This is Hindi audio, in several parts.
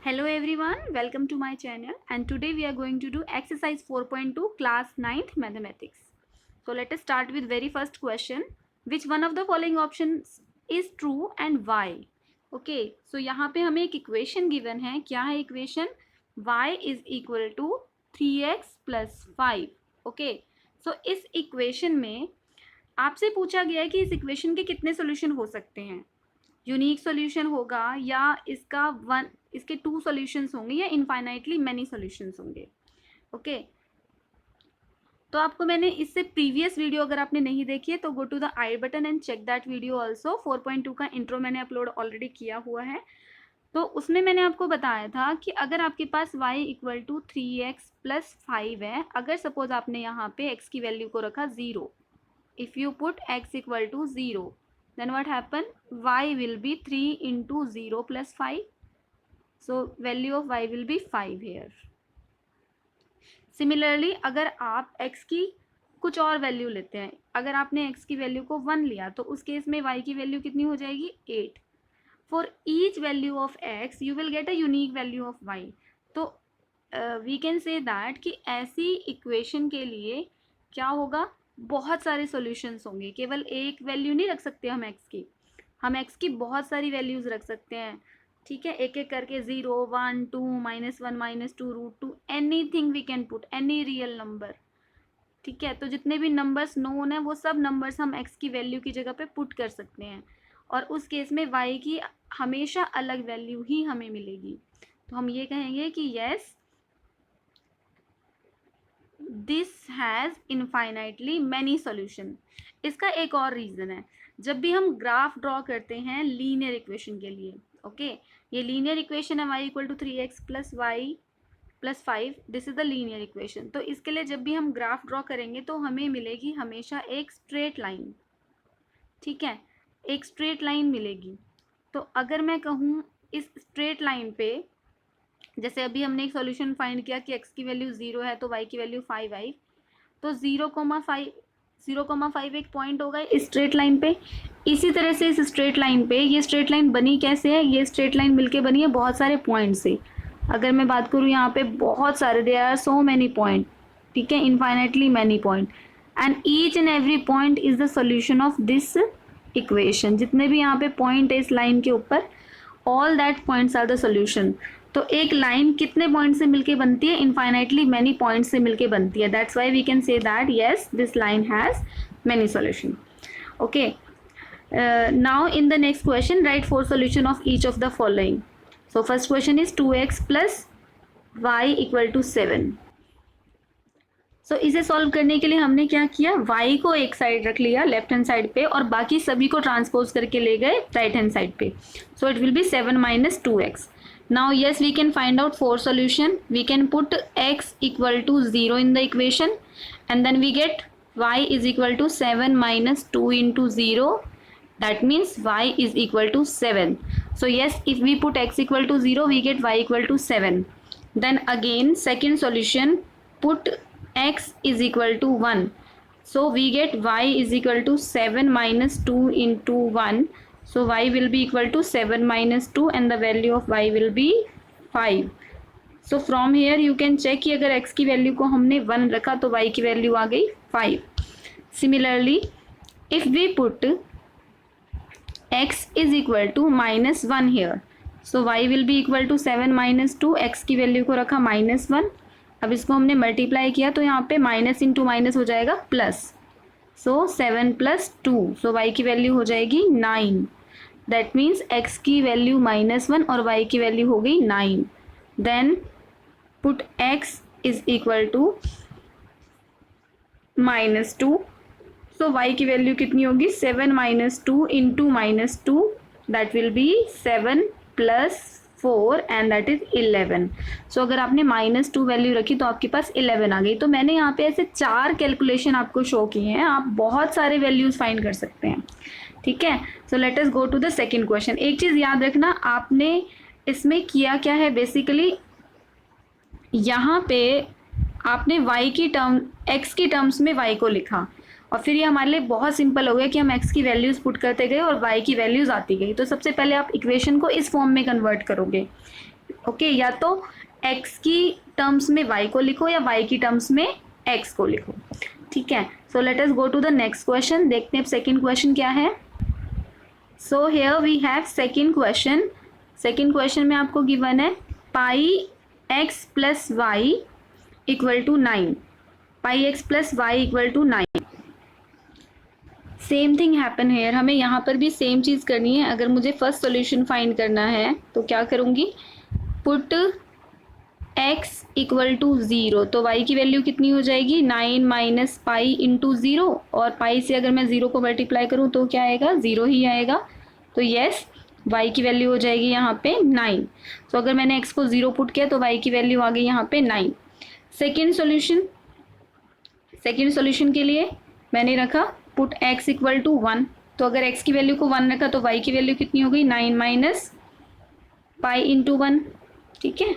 Hello everyone, welcome to my channel and today we are going to do exercise 4.2 class 9th mathematics. So let us start with very first question. Which one of the following options is true and why? Okay, so यहाँ पे हमें एक equation given है. क्या है equation? Y is equal to 3x plus 5. Okay, so इस equation में आपसे पूछा गया है कि इस equation के कितने solution हो सकते हैं. यूनिक सॉल्यूशन होगा या इसके टू सॉल्यूशंस होंगे या इनफाइनाइटली मैनी सॉल्यूशंस होंगे. ओके, तो आपको मैंने इससे प्रीवियस वीडियो अगर आपने नहीं देखी है तो go to the I button and check that video also. 4.2 का इंट्रो मैंने अपलोड ऑलरेडी किया हुआ है. तो उसमें मैंने आपको बताया था कि अगर आपके पास y equal to 3x plus 5 है, अगर सपोज आपने यहाँ पे x की वैल्यू को रखा 0, if you put x equal to 0, then what happen? Y will be 3 into 0 plus 5. So value of y will be 5 here. Similarly, अगर आप x की कुछ और वैल्यू लेते हैं, अगर आपने x की वैल्यू को 1 लिया तो उस केस में y की वैल्यू कितनी हो जाएगी? 8. For each value of x you will get a unique value of y. तो we can say that कि ऐसी इक्वेशन के लिए क्या होगा? बहुत सारे सॉल्यूशंस होंगे. केवल एक वैल्यू नहीं रख सकते हम x की, हम x की बहुत सारी वैल्यूज़ रख सकते हैं. ठीक है, एक एक करके 0, 1, 2, -1, -2, √2, anything we can put, any real number. ठीक है, तो जितने भी नंबर्स नोन है वो सब नंबर्स हम x की वैल्यू की जगह पे पुट कर सकते हैं और उस केस में y की हमेशा अलग वैल्यू ही हमें मिलेगी. तो हम ये कहेंगे कि yes, this has infinitely many solution. इसका एक और रीज़न है, जब भी हम ग्राफ ड्रॉ करते हैं लीनियर इक्वेशन के लिए. ओके, ये लीनियर इक्वेशन है y equal to 3x plus y plus 5. This is the linear equation. तो इसके लिए जब भी हम ग्राफ ड्रॉ करेंगे तो हमें मिलेगी हमेशा एक स्ट्रेट लाइन. ठीक है, एक स्ट्रेट लाइन मिलेगी. तो अगर मैं कहूँ इस स्ट्रेट लाइन पे, जैसे अभी हमने एक सॉल्यूशन फाइंड किया कि x की वैल्यू 0 है तो y की वैल्यू 5 आई, तो 0,5 एक पॉइंट होगा इस स्ट्रेट लाइन पे. इसी तरह से इस स्ट्रेट लाइन पे, ये स्ट्रेट लाइन बनी कैसे है? ये स्ट्रेट लाइन मिलके बनी है बहुत सारे पॉइंट से. अगर मैं बात करूँ यहाँ पे बहुत सारे, there are so many point. ठीक है, infinitely many point, and each and every point is the solution of this equation. जितने भी यहाँ पे पॉइंट है इस लाइन के ऊपर, all that points are the solution. तो एक लाइन कितने पॉइंट से मिलके बनती है? इनफाइनाइटली मैनी पॉइंट से मिलके बनती है. That's why we can say that yes, this line has many solution. Okay, now in the next question right 4 solution of each of the following. So first question is 2x plus y equal to 7. So इसे सॉल्व करने के लिए हमने क्या किया? y को एक साइड रख लिया लेफ्ट हैंड साइड पे और बाकी सभी को ट्रांसपोज करके ले गए राइट हैंड साइड पे. So it will be 7 minus 2x. Now yes, we can find out 4 solution. We can put x equal to 0 in the equation and then we get y is equal to 7 minus 2 into 0. That means y is equal to 7. So yes, if we put x equal to 0, we get y equal to 7. Then again second solution, put x is equal to 1. So we get y is equal to 7 minus 2 into 1. So y will be equal to 7 minus 2 and the value of y will be 5. So from here you can check कि अगर x की वैल्यू को हमने 1 रखा तो y की वैल्यू आ गई 5. Similarly, if we put x is equal to minus 1 here, so y will be equal to 7 minus 2. x की वैल्यू को रखा -1. अब इसको हमने मल्टीप्लाई किया तो यहाँ पे माइनस इंटू माइनस हो जाएगा plus. So 7 plus 2, so y की वैल्यू हो जाएगी 9. दैट मीन्स x की वैल्यू -1 और y की वैल्यू हो गई 9. Then put x is equal to -2. So y की वैल्यू कितनी होगी? 7 minus 2 into -2. That will be 7 plus 4 and that is 11. So अगर आपने -2 वैल्यू रखी तो आपके पास 11 आ गई. तो मैंने यहाँ पे ऐसे 4 कैलकुलेशन आपको शो किए हैं. आप बहुत सारे वैल्यूज़ फाइंड कर सकते हैं. ठीक है, so let us go to the second question. एक चीज़ याद रखना, आपने इसमें किया क्या है? बेसिकली यहाँ पे आपने y की टर्म, x की टर्म्स में y को लिखा और फिर ये हमारे लिए बहुत सिंपल हो गया कि हम x की वैल्यूज़ पुट करते गए और y की वैल्यूज़ आती गई. तो सबसे पहले आप इक्वेशन को इस फॉर्म में कन्वर्ट करोगे. ओके, या तो x की टर्म्स में y को लिखो या y की टर्म्स में x को लिखो, ठीक है। So let us go to the next question, देखते हैं सेकेंड क्वेश्चन क्या है। So here we have second question. Second question में आपको गिवन है pi x plus y equal to 9, pi x plus y equal to 9। Same thing happen here, हमें यहाँ पर भी सेम चीज़ करनी है। अगर मुझे फर्स्ट सॉल्यूशन फाइंड करना है तो क्या करूँगी, पुट x इक्वल टू 0, तो y की वैल्यू कितनी हो जाएगी 9 माइनस पाई इंटू 0, और पाई से अगर मैं 0 को मल्टीप्लाई करूँ तो क्या आएगा, 0 ही आएगा। तो यस, y की वैल्यू हो जाएगी यहाँ पे 9। तो अगर मैंने x को 0 पुट किया तो y की वैल्यू आ गई यहाँ पे 9। सेकेंड सॉल्यूशन के लिए मैंने रखा पुट x इक्वल टू 1, तो अगर x की वैल्यू को 1 रखा तो y की वैल्यू कितनी हो गई 9 माइनस पाई इंटू 1, ठीक है।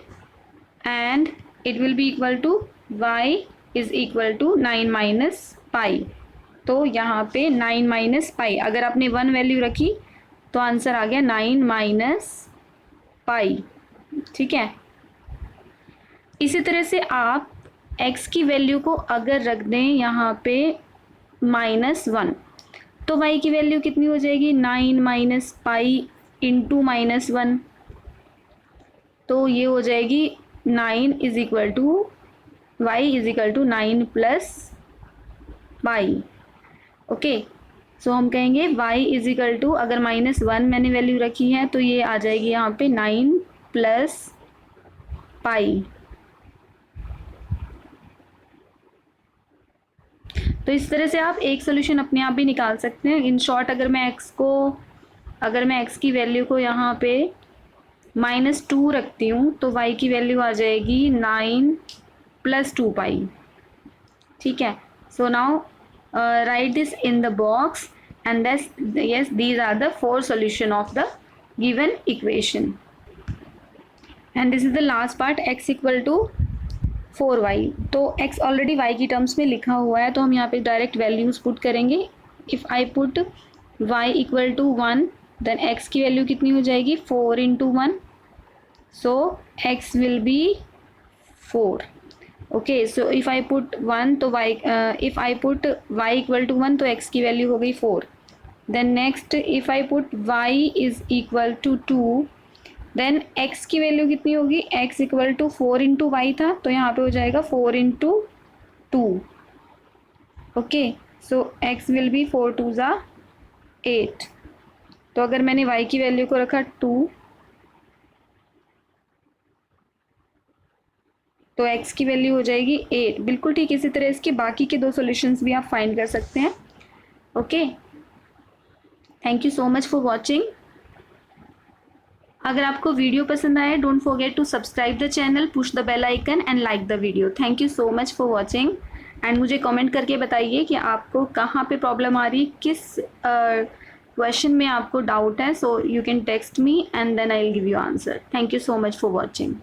And it will be equal to y is equal to 9 minus pi, तो यहाँ पे 9 माइनस पाई, अगर आपने 1 वैल्यू रखी तो आंसर आ गया 9 माइनस पाई, ठीक है। इसी तरह से आप x की वैल्यू को अगर रख दें यहाँ पे -1, तो y की वैल्यू कितनी हो जाएगी 9 माइनस पाई इंटू -1, तो ये हो जाएगी 9 is equal to y is equal to 9 plus pi. Okay, so हम कहेंगे y इज इक्वल टू, अगर -1 मैंने वैल्यू रखी है तो ये आ जाएगी यहाँ पे 9 प्लस पाई। तो इस तरह से आप एक सोल्यूशन अपने आप भी निकाल सकते हैं। इन शॉर्ट, अगर मैं x की वैल्यू को यहाँ पे -2 रखती हूँ तो y की वैल्यू आ जाएगी 9 प्लस 2 पाई, ठीक है। So now right this in the box and yes, these are the 4 solution of the given equation and this is the last part, x equal to 4y। तो x ऑलरेडी y की टर्म्स में लिखा हुआ है तो हम यहाँ पे डायरेक्ट वैल्यूज़ पुट करेंगे। If I put y equal to 1 then x की वैल्यू कितनी हो जाएगी 4 into 1, so x will be 4। Okay, so if I put 1 तो if I put y equal to 1 तो x की वैल्यू हो गई 4। Then next, if I put y is equal to 2 then x की वैल्यू कितनी होगी, x equal to 4 into y था तो यहाँ पे हो जाएगा 4 into 2। Okay, so x will be 4 2 ज़ा 8। तो अगर मैंने y की वैल्यू को रखा 2 तो x की वैल्यू हो जाएगी 8। बिल्कुल ठीक इसी तरह इसके बाकी के 2 सॉल्यूशंस भी आप फाइंड कर सकते हैं। Okay, thank you so much for watching. अगर आपको वीडियो पसंद आए, don't forget to subscribe the channel, push the bell icon and like the video. Thank you so much for watching and मुझे कमेंट करके बताइए कि आपको कहाँ पे प्रॉब्लम आ रही, किस क्वेश्चन में आपको डाउट है। So you can text me and then I will give you answer. Thank you so much for watching.